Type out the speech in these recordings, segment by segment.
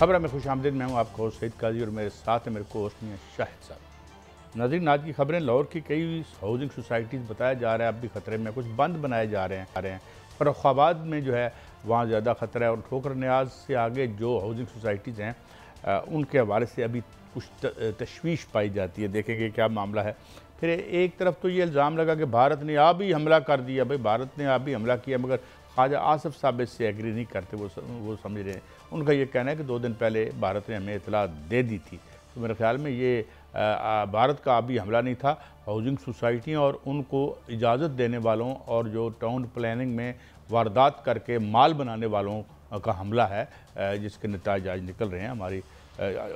खबर में खुश आमदीद। मैं हूँ आपका होस्ट सईद काजी और मेरे साथ है मेरे को होस्ट हैं शाहिद साहब। नाज़रीन, आज की खबरें लाहौर की कई हाउसिंग सोसाइटीज़ बताया जा रहा है अब भी ख़तरे में, कुछ बंद बनाए जा रहे हैं। फर्रुखाबाद में जो है वहाँ ज़्यादा ख़तरा है और ठोकर न्याज से आगे जो हाउसिंग सोसाइटीज़ हैं उनके हवाले से अभी कुछ तशवीश पाई जाती है। देखेंगे क्या मामला है। फिर एक तरफ तो ये इल्ज़ाम लगा कि भारत ने आप ही हमला कर दिया। भाई, भारत ने आप ही हमला किया, मगर ख्वाजा आसिफ साहब इससे एग्री नहीं करते। वो समझ रहे हैं, उनका ये कहना है कि 2 दिन पहले भारत ने हमें इतला दे दी थी। तो मेरे ख्याल में ये भारत का अभी हमला नहीं था, हाउसिंग सोसाइटियाँ और उनको इजाज़त देने वालों और जो टाउन प्लानिंग में वारदात करके माल बनाने वालों का हमला है, जिसके नतीजे आज निकल रहे हैं हमारी।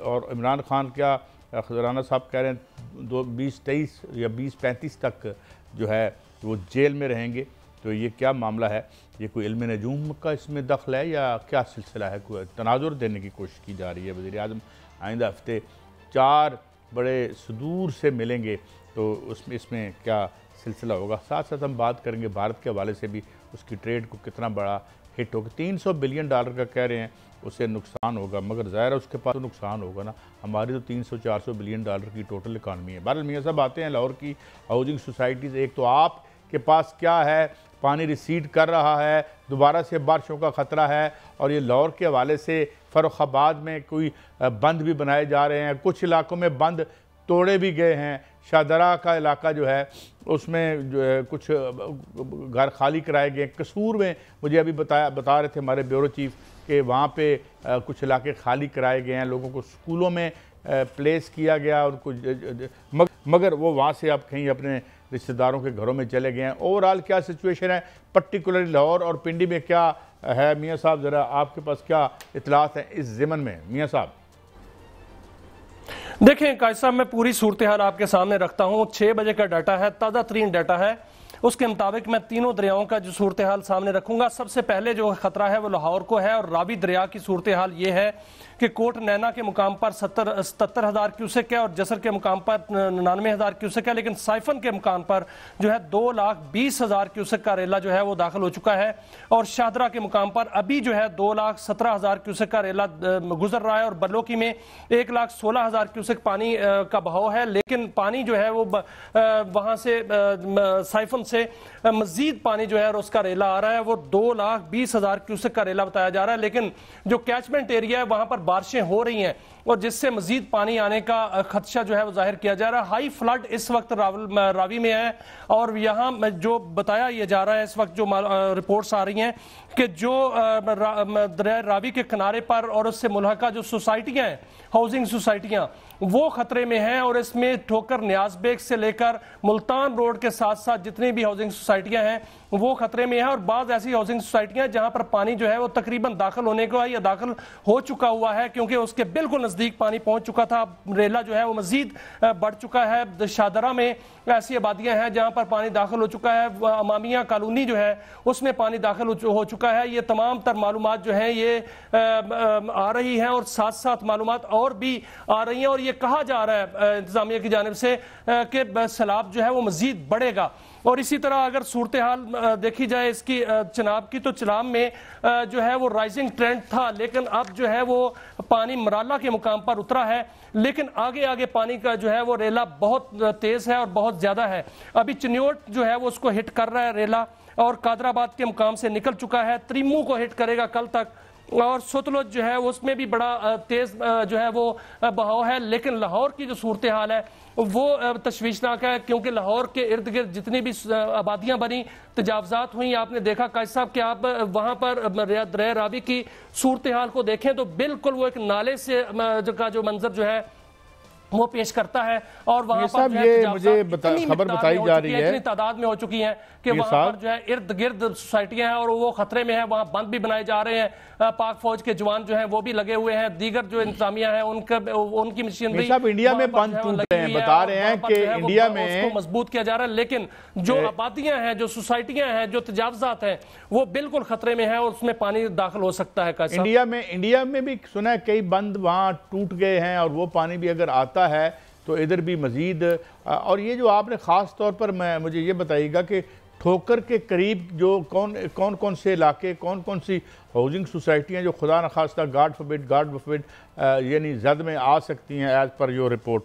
और इमरान खान क्या खजराना साहब कह रहे हैं 2023 या 2035 तक जो है वो जेल में रहेंगे। तो ये क्या मामला है? ये कोई इल्म नजूम का इसमें दखल है या क्या सिलसिला है? कोई तनाजुर देने की कोशिश की जा रही है। वज़ीर आज़म आइंदा हफ्ते 4 बड़े सुदूर से मिलेंगे, तो इसमें क्या सिलसिला होगा? साथ साथ हम बात करेंगे भारत के हवाले से भी, उसकी ट्रेड को कितना बड़ा हिट होगा। $300 बिलियन का कह रहे हैं उसे नुकसान होगा, मगर ज़ाहिर है उसके पास तो नुकसान होगा ना। हमारी तो 300-400 बिलियन डॉलर की टोटल इकानमी है। बहरहाल मियाँ साहब आते हैं लाहौर की हाउसिंग सोसाइटीज़। एक तो आपके पास क्या है, पानी रिसीड कर रहा है, दोबारा से बारिशों का ख़तरा है, और ये लाहौर के हवाले से फर्रुखाबाद में कोई बंद भी बनाए जा रहे हैं, कुछ इलाकों में बंद तोड़े भी गए हैं। शाहदरा का इलाका जो है उसमें जो है कुछ घर खाली कराए गए। कसूर में मुझे अभी बता रहे थे हमारे ब्यूरो चीफ कि वहाँ पे कुछ इलाके खाली कराए गए हैं, लोगों को स्कूलों में प्लेस किया गया और कुछ मगर वो वहाँ से अब कहीं अपने रिश्तेदारों के घरों में चले गए हैं। ओवरऑल क्या सिचुएशन है पर्टिकुलरली लाहौर और पिंडी में क्या है? मियाँ साहब ज़रा आपके पास क्या इतलात हैं इस ज़िमन में? मियाँ साहब देखें काजी साहब, मैं पूरी सूरत हाल आपके सामने रखता हूँ। 6 बजे का डाटा है, ताज़ा तरीन डाटा है। उसके मुताबिक मैं तीनों दरियाओं का जो सूरत हाल सामने रखूंगा। सबसे पहले जो खतरा है वो लाहौर को है, और रावी दरिया की सूरत हाल ये है कि कोट नैना के मुकाम पर 77,000 क्यूसेक है और जसर के मुकाम पर 99,000 क्यूसेक है, लेकिन साइफन के मुकाम पर जो है 2,20,000 क्यूसेक का रेला जो है वो दाखिल हो चुका है, और शाहदरा के मुकाम पर अभी जो है 2,17,000 क्यूसेक का रेला गुजर रहा है, और बलोकी में 1,16,000 क्यूसेक पानी का बहाव है। लेकिन पानी जो है वो वहां से साइफन से मजीद पानी जो है उसका रेला आ रहा है, वो 2,20,000 क्यूसेक का रेला बताया जा रहा है। लेकिन जो कैचमेंट एरिया है वहां पर बारिशें हो रही हैं और जिससे मजीद पानी आने का खदशा जो है वो जाहिर किया जा रहा है। हाई फ्लड इस वक्त रावी में है, और यहाँ जो बताया यह जा रहा है इस वक्त जो रिपोर्ट्स आ रही हैं कि जो दरिया रावी के किनारे पर और उससे मुल्हका जो सोसाइटियाँ हैं, हाउसिंग सोसाइटियाँ, वो खतरे में हैं। और इसमें ठोकर न्याज बेग से लेकर मुल्तान रोड के साथ साथ जितनी भी हाउसिंग सोसाइटियाँ हैं वो खतरे में हैं, और बाज़ ऐसी हाउसिंग सोसाइटियाँ जहाँ पर पानी जो है वो तकरीबन दाखिल होने को है या दाखिल हो चुका हुआ है, क्योंकि उसके बिल्कुल नज़दीक पानी पहुँच चुका था। रेला जो है वो मजीद बढ़ चुका है। शाहदरा में ऐसी आबादियाँ हैं जहाँ पर पानी दाखिल हो चुका है। अमामिया कॉलोनी जो है उसमें पानी दाखिल हो चुका है। ये तमाम तर मालूमात जो हैं ये आ रही हैं, और साथ साथ मालूमात और भी आ रही हैं, और ये कहा जा रहा है इंतजामिया की जानिब से कि सैलाब जो है वो मजीद बढ़ेगा। और इसी तरह अगर सूरत हाल देखी जाए इसकी चिनाब की, तो चिनाब में जो है वो राइजिंग ट्रेंड था, लेकिन अब जो है वो पानी मराला के मुकाम पर उतरा है, लेकिन आगे आगे पानी का जो है वो रेला बहुत तेज है और बहुत ज्यादा है। अभी चिन्योट जो है वो उसको हिट कर रहा है रेला, और कादराबाद के मुकाम से निकल चुका है, त्रिमू को हिट करेगा कल तक, और सतलुज जो है उसमें भी बड़ा तेज जो है वो बहाव है। लेकिन लाहौर की जो सूरत हाल है वो तशवीशनाक है, क्योंकि लाहौर के इर्द गिर्द जितनी भी आबादियां बनी, तजावजात हुई, आपने देखा काजी साहब कि आप वहां पर दरिया रावी की सूरत हाल को देखें तो बिल्कुल वो एक नाले से का जो मंजर जो है वो पेश करता है। और वहां पर ये मुझे खबर बताई जा रही है, इतनी तादाद में हो चुकी है कि वहां पर जो है इर्द गिर्द सोसाइटियां हैं और वो खतरे में है। वहां बंद भी बनाए जा रहे हैं, पाक फौज के जवान जो हैं वो भी लगे हुए हैं, दीगर जो इंतजामिया है उनकी मशीनरी इंडिया में बंद टूट रहे हैं। बता रहे हैं कि इंडिया में उसको मजबूत किया जा रहा है, लेकिन जो आबादियां हैं, जो सोसाइटियां हैं, जो तजावजात हैं, वो बिल्कुल खतरे में है और उसमें पानी दाखिल हो सकता है। इंडिया में भी सुना है कई बंद वहां टूट गए हैं, और वो पानी भी अगर आता है तो इधर भी मजीद। और ये जो आपने ख़ास तौर पर मुझे ये बताइएगा कि ठोकर के करीब जो कौन कौन से इलाके, कौन कौन सी हाउसिंग सोसाइटियाँ जो खुदा न खास्ता गॉड फॉरबिड यानी जद में आ सकती हैं एज पर योर रिपोर्ट?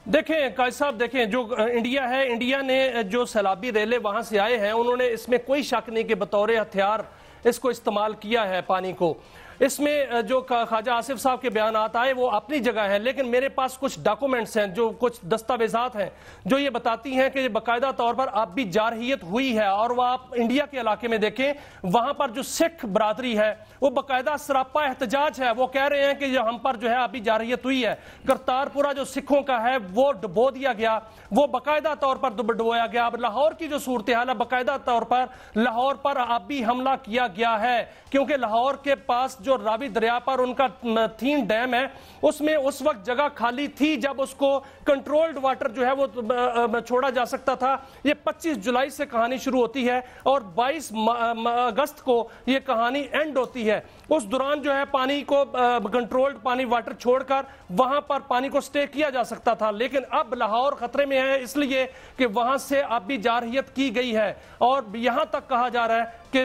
देखें काजी साहब, देखें जो इंडिया है, इंडिया ने जो सैलाबी रेले वहां से आए हैं, उन्होंने इसमें कोई शक नहीं कि बतौर हथियार इसको इस्तेमाल किया है पानी को। इसमें जो ख्वाजा आसिफ साहब के बयान आए वो अपनी जगह है, लेकिन मेरे पास कुछ डॉक्यूमेंट्स हैं, जो कुछ दस्तावेजात हैं जो ये बताती हैं कि बाकायदा तौर पर आबी जारहियत हुई है। और वह आप इंडिया के इलाके में देखें, वहां पर जो सिख बरादरी है वो बाकायदा सरापा एहतजाज है। वो कह रहे हैं कि जो हम पर जो है आबी जारहियत हुई है, करतारपुरा जो सिखों का है वो डुबो दिया गया, वो बाकायदा तौर पर डुबोया गया। अब लाहौर की जो सूरत हाल है, बाकायदा तौर पर लाहौर पर आबी हमला किया गया है, क्योंकि लाहौर के पास जो रावी दरिया पर उनका थीन डैम है, उसमें उस वक्त जगह खाली थी जब उसको कंट्रोल्ड वाटर जो है वो छोड़ा जा सकता था। ये 25 जुलाई से कहानी शुरू होती है और 22 अगस्त को ये कहानी एंड होती है। उस दौरान जो है पानी को कंट्रोल्ड पानी वाटर छोड़कर वहां पर पानी को स्टे किया जा सकता था, लेकिन अब लाहौर खतरे में है इसलिए कि वहां से आबी जारहियत की गई है। और यहां तक कहा जा रहा है कि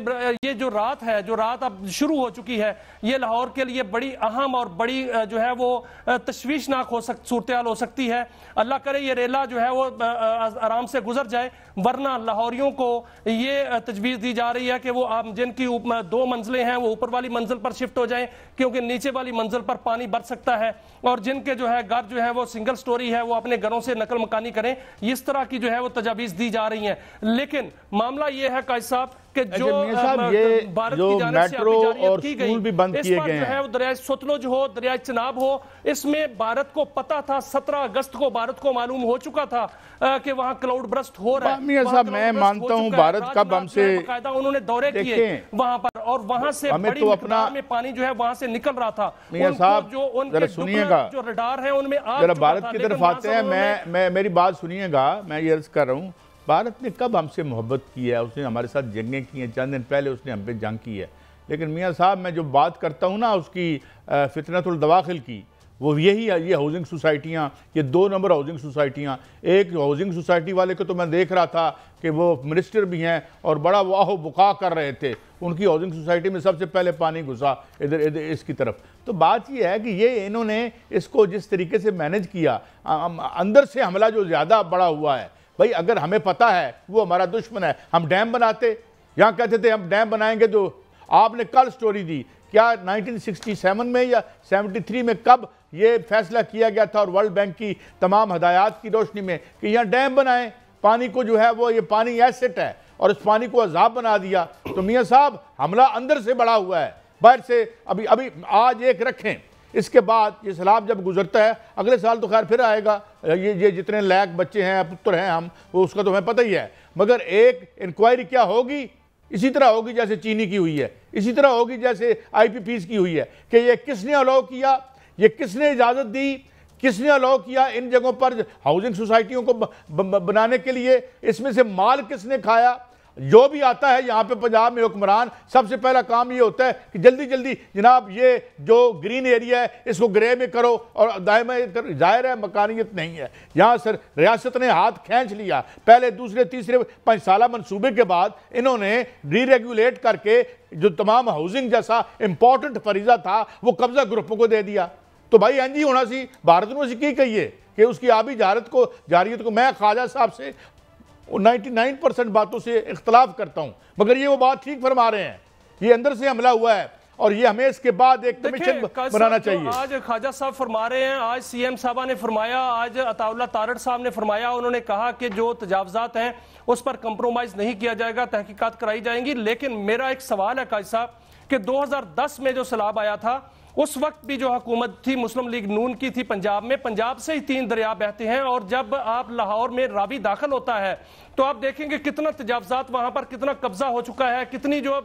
ये जो रात है, जो रात अब शुरू हो चुकी है, ये लाहौर के लिए बड़ी अहम और बड़ी जो है वो तशवीशनाक सूरत हाल हो सकती है। अल्लाह करे ये रेला जो है वो आराम से गुजर जाए, वरना लाहौरियों को ये तजवीज़ दी जा रही है कि वो जिनकी 2 मंजिलें हैं वो ऊपर वाली मंजिल पर शिफ्ट हो जाएं, क्योंकि नीचे वाली मंजिल पर पानी बरस सकता है। और जिनके जो है घर जो है वो सिंगल स्टोरी है, वो अपने घरों से नकल मकानी करें। इस तरह की जो है वो तजावीज़ दी जा रही हैं। लेकिन मामला ये है काजी साहब कि जो भारत की जानिब से आबीजारियत की गई, इस पर जो है वो दरिया सतलुज हो, दरिया चिनाब हो, इसमें भारत को पता था, 17 अगस्त को भारत को मालूम हो चुका था कि वहां क्लाउड बरस्ट हो रहा है। मियां साहब, मैं मानता हूं भारत कब हमसे बाकायदा उन्होंने दौरे किए वहां पर, और वहां से बड़ी मिकदार में पानी जो है वहां से निकल रहा था। मियां साहब जो उनके सुनिएगा, जो रडार है उनमें जरा भारत की तरफ आते हैं। मैं मेरी बात सुनिएगा, मैं ये अर्ज कर रहा हूँ, भारत ने कब हमसे मोहब्बत की है? उसने हमारे साथ जंगें की हैं, चंद दिन पहले उसने हम पे जंग की है। लेकिन मियां साहब, मैं जो बात करता हूँ ना उसकी फितनतुल दवाखिल की, वो यही है। ये हाउसिंग सोसाइटियाँ, ये 2 नंबर हाउसिंग सोसाइटियाँ, एक हाउसिंग सोसाइटी वाले को तो मैं देख रहा था कि वो मिनिस्टर भी हैं और बड़ा वाह बुका कर रहे थे, उनकी हाउसिंग सोसाइटी में सबसे पहले पानी घुसा इधर इसकी तरफ। तो बात ये है कि ये इन्होंने इसको जिस तरीके से मैनेज किया, अंदर से हमला जो ज़्यादा बड़ा हुआ है। भाई अगर हमें पता है वो हमारा दुश्मन है, हम डैम बनाते, यहाँ कहते थे हम डैम बनाएंगे। तो आपने कल स्टोरी दी, क्या 1967 में या 73 में कब ये फैसला किया गया था और वर्ल्ड बैंक की तमाम हदायत की रोशनी में कि यहाँ डैम बनाएं, पानी को जो है वो ये पानी एसेट है और इस पानी को अजाब बना दिया। तो मियाँ साहब, हमला अंदर से बड़ा हुआ है, बाहर से अभी आज एक रखें, इसके बाद ये सैलाब जब गुजरता है, अगले साल तो खैर फिर आएगा। ये जितने लायक बच्चे हैं, पुत्र हैं हम, वो उसका तो हमें पता ही है। मगर एक इंक्वायरी क्या होगी, इसी तरह होगी जैसे चीनी की हुई है, इसी तरह होगी जैसे IPPs की हुई है, कि ये किसने अलाउ किया, ये किसने इजाज़त दी, किसने अलाउ किया इन जगहों पर हाउसिंग सोसाइटियों को बनाने के लिए, इसमें से माल किसने खाया। जो भी आता है यहाँ पे पंजाब में हुक्मरान, सबसे पहला काम ये होता है कि जल्दी जल्दी जनाब ये जो ग्रीन एरिया है इसको ग्रे में करो और दाएं में करो। जाहिर है मकानियत नहीं है यहाँ सर, रियासत ने हाथ खींच लिया। पहले दूसरे तीसरे 5 साला मनसूबे के बाद इन्होंने री रेगुलेट करके जो तमाम हाउसिंग जैसा इंपॉर्टेंट फरीजा था वो कब्जा ग्रुपों को दे दिया। तो भाई एनजी होना सी, भारत में उसी की कहिए कि उसकी आबी जारियत को मैं ख्वाजा साहब से 99% बातों से इख्तलाफ करता हूं, मगर ये वो बात ठीक फरमा रहे हैं, ये अंदर से हमला हुआ है और ये हमें इसके बाद एक कमीशन बनाना चाहिए। आज ख्वाजा साहब फरमा रहे हैं, आज CM साहबा ने फरमाया, आज अताउल्लाह तारड़ साहब ने फरमाया, उन्होंने कहा कि जो तजावजात हैं उस पर कंप्रोमाइज नहीं किया जाएगा, तहकीकात कराई जाएंगी। लेकिन मेरा एक सवाल है काजी साहब कि 2010 में जो सैलाब आया था उस वक्त भी जो हुकूमत थी मुस्लिम लीग नून की थी पंजाब में, पंजाब से ही 3 दरिया बहते हैं, और जब आप लाहौर में रावी दाखिल होता है तो आप देखेंगे कितना तजावजात वहां पर, कितना कब्जा हो चुका है, कितनी जो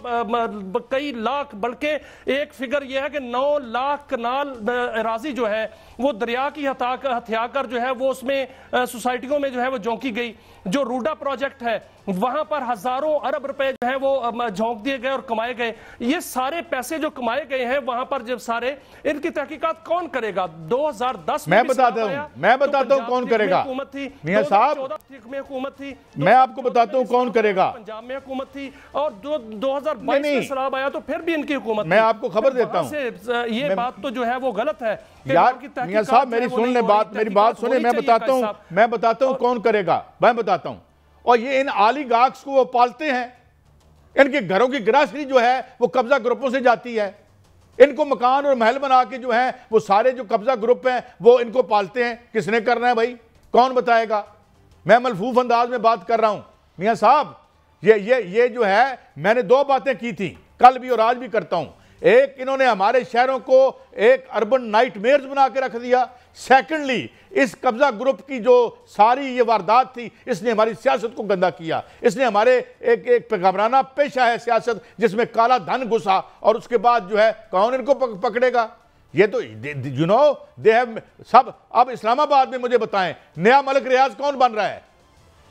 कई लाख, बल्कि एक फिगर यह है कि 9 लाख कनाल अराजी जो है वो दरिया की हथिया कर जो है वो उसमें सोसाइटियों में जो है वो झोंकी गई। जो रूडा प्रोजेक्ट है वहां पर हजारों अरब रुपए जो है वो झोंक दिए गए और कमाए गए। ये सारे पैसे जो कमाए गए हैं वहां पर जब रहे, इनकी तहकीकात कौन करेगा? 2010 मैं बताता हूं कौन करेगा। मियां साहब में हुकूमत थी, मैं आपको बताता हूँ कौन करेगा। पंजाब में हुकूमत थी और 2022 में सलाब आया तो फिर भी इनकी हुकूमत। मैं आपको खबर देता हूँ, ये बात तो जो है वो गलत है यार। मियां साहब मेरी सुन ले बात, मेरी बात सुने, मैं बताता हूँ कौन करेगा, मैं बताता हूँ। और ये इन ऑलिगार्क्स को वो पालते हैं, इनके घरों की ग्रासरी जो है वो कब्जा ग्रुपों से जाती है। इनको मकान और महल बना के जो है वो सारे जो कब्जा ग्रुप हैं वो इनको पालते हैं। किसने करना है भाई, कौन बताएगा? मैं मलफूफ अंदाज में बात कर रहा हूं मियां साहब। ये जो है, मैंने दो बातें की थी कल भी और आज भी करता हूं। एक, इन्होंने हमारे शहरों को एक अर्बन नाइटमेयर्स बना के रख दिया। सेकेंडली, इस कब्जा ग्रुप की जो सारी ये वारदात थी, इसने हमारी सियासत को गंदा किया। इसने हमारे एक पैगम्बराना पेशा है सियासत, जिसमें काला धन घुसा और उसके बाद जो है कौन इनको पकड़ेगा? ये तो यू नो दे हैव सब। अब इस्लामाबाद में मुझे बताएं नया मलिक रियाज कौन बन रहा है?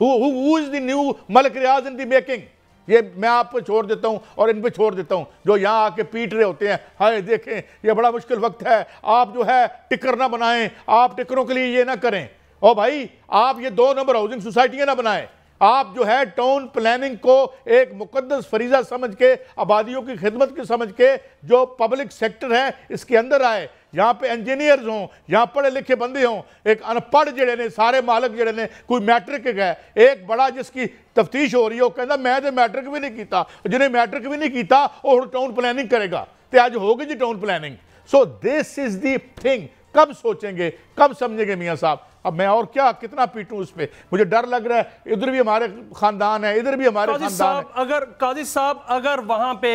Who is the new Malik Riaz in the making? ये मैं आप पे छोड़ देता हूं और इन पे छोड़ देता हूं जो यहां आके पीट रहे होते हैं। हाय देखें ये बड़ा मुश्किल वक्त है, आप जो है टिकर ना बनाएं, आप टिकरों के लिए ये ना करें। और भाई आप ये 2 नंबर हाउसिंग सोसाइटियां ना बनाएं। आप जो है टाउन प्लानिंग को एक मुकद्दस फरीजा समझ के, आबादियों की खिदमत की समझ के, जो पब्लिक सेक्टर है इसके अंदर आए। यहाँ पे इंजीनियर्स हों, यहाँ पढ़े लिखे बंदे हों, एक अनपढ़ जड़े ने सारे मालक जड़े ने, कोई मैट्रिक है, एक बड़ा जिसकी तफ्तीश हो रही है, वो कहता मैं तो मैट्रिक भी नहीं किया, जिन्हें मैट्रिक भी नहीं किया और टाउन प्लानिंग करेगा। तो आज होगी जी town planning. So this is the thing. कब सोचेंगे, कब समझेंगे मियां साहब? अब मैं और क्या कितना पीटूं उस पे, मुझे डर लग रहा है। इधर भी हमारे खानदान है, इधर भी हमारे खानदान है। अगर काजी साहब अगर वहां पे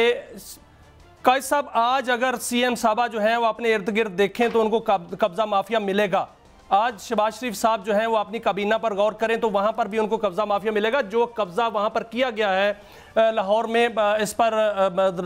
काजी साहब आज अगर सीएम साहबा जो है वो अपने इर्द गिर्द देखें तो उनको कब्जा माफिया मिलेगा। आज शहबाज शरीफ साहब जो हैं वो अपनी काबीना पर गौर करें तो वहां पर भी उनको कब्जा माफिया मिलेगा। जो कब्जा वहां पर किया गया है लाहौर में इस पर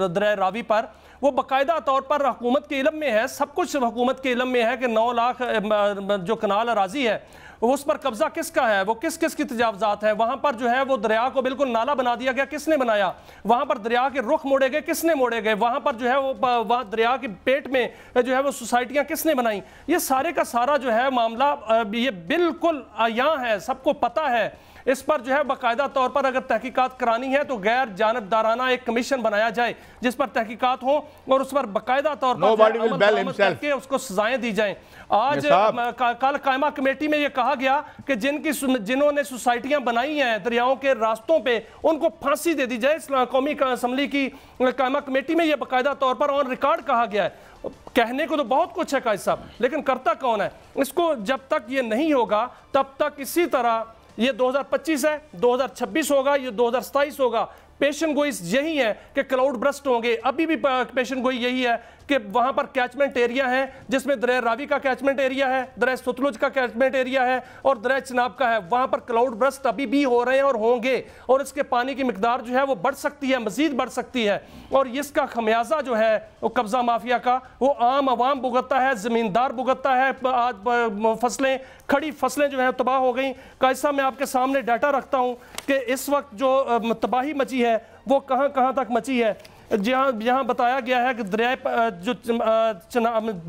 दरिया रावी पर, वो बाकायदा तौर पर हुकूमत के इल्म में है, सब कुछ हुकूमत के इल्म में है कि 9 लाख जो कनाल अराजी है उस पर कब्जा किसका है, वो किस किस की तजावजात है। वहां पर जो है वो दरिया को बिल्कुल नाला बना दिया गया, किसने बनाया? वहां पर दरिया के रुख मोड़े गए, किसने मोड़े गए? वहां पर जो है वो वहाँ दरिया के पेट में जो है वो सोसाइटियां किसने बनाई? ये सारे का सारा जो है मामला ये बिल्कुल आया है, सबको पता है। इस पर जो है बाकायदा तौर पर अगर तहकीकात करानी है तो गैर जानबदाराना एक कमीशन बनाया जाए जिस पर तहकीकात हो और उस पर बाकायदा तौर पर करके उसको सजाएं दी जाएं। आज कल कायमा कमेटी में यह कहा गया कि जिन्होंने सोसाइटियां बनाई हैं दरियाओं के रास्तों पे उनको फांसी दे दी जाए। कौमी असम्बली की कायमा कमेटी में यह बाकायदा तौर पर ऑन रिकॉर्ड कहा गया है। कहने को तो बहुत कुछ है काजी साहब, लेकिन करता कौन है? इसको जब तक ये नहीं होगा तब तक इसी तरह ये 2025 है, 2026 होगा, ये 2027 होगा। पेशन गोई यही है कि क्लाउड ब्रस्ट होंगे। अभी भी पेशन गोई यही है कि वहां पर कैचमेंट एरिया है जिसमें दरिया रावी का कैचमेंट एरिया है, दरिया सतलुज का कैचमेंट एरिया है और दरिया चिनाब का है। वहां पर क्लाउड ब्रस्ट अभी भी हो रहे हैं और होंगे और इसके पानी की मिकदार जो है वो बढ़ सकती है, मजीद बढ़ सकती है। और इसका खमियाजा जो है वो कब्जा माफिया का वो आम आवाम भुगतता है, जमींदार भुगतता है। आज फसलें, खड़ी फसलें जो है तबाह हो गई। कैसा मैं आपके सामने डाटा रखता हूं कि इस वक्त जो तबाही मची है वो कहां कहां तक मची है। जहां बताया गया है कि दरिया जो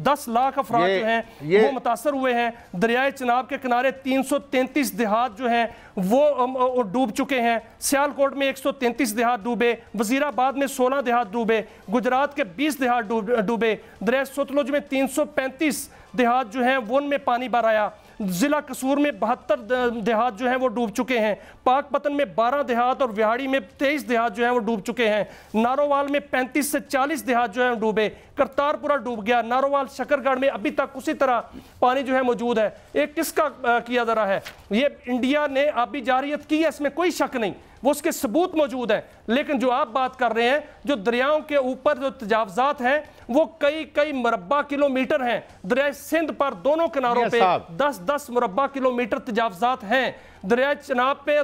10 लाख अफराद जो हैं वो मुतासर हुए हैं। दरियाए चिनाब के किनारे 333 देहात जो हैं वो डूब चुके हैं। सियालकोट में 133 देहात डूबे, वजीराबाद में 16 देहात डूबे, गुजरात के 20 देहात डूबे, दरिया सतलुज में 335 देहात जो हैं वो उनमें पानी भर आया। जिला कसूर में 72 देहात जो हैं वो डूब चुके हैं। पाकपतन में 12 देहात और विहाड़ी में 23 देहात जो हैं वो डूब चुके हैं। नारोवाल में 35 से 40 देहात जो हैं डूबे। करतारपुरा डूब गया। नारोवाल शकरगढ़ में अभी तक उसी तरह पानी जो है मौजूद है। एक किसका किया जा रहा है? ये इंडिया ने आबी जारियत की है, इसमें कोई शक नहीं, वो उसके सबूत मौजूद हैं। लेकिन जो आप बात कर रहे हैं जो दरियाओं के ऊपर जो तजावजात हैं वो कई मुरब्बा किलोमीटर हैं। दरिया सिंध पर दोनों किनारों पे 10-10 मुरब्बा किलोमीटर तजावजात हैं। दरिया चिनाब पे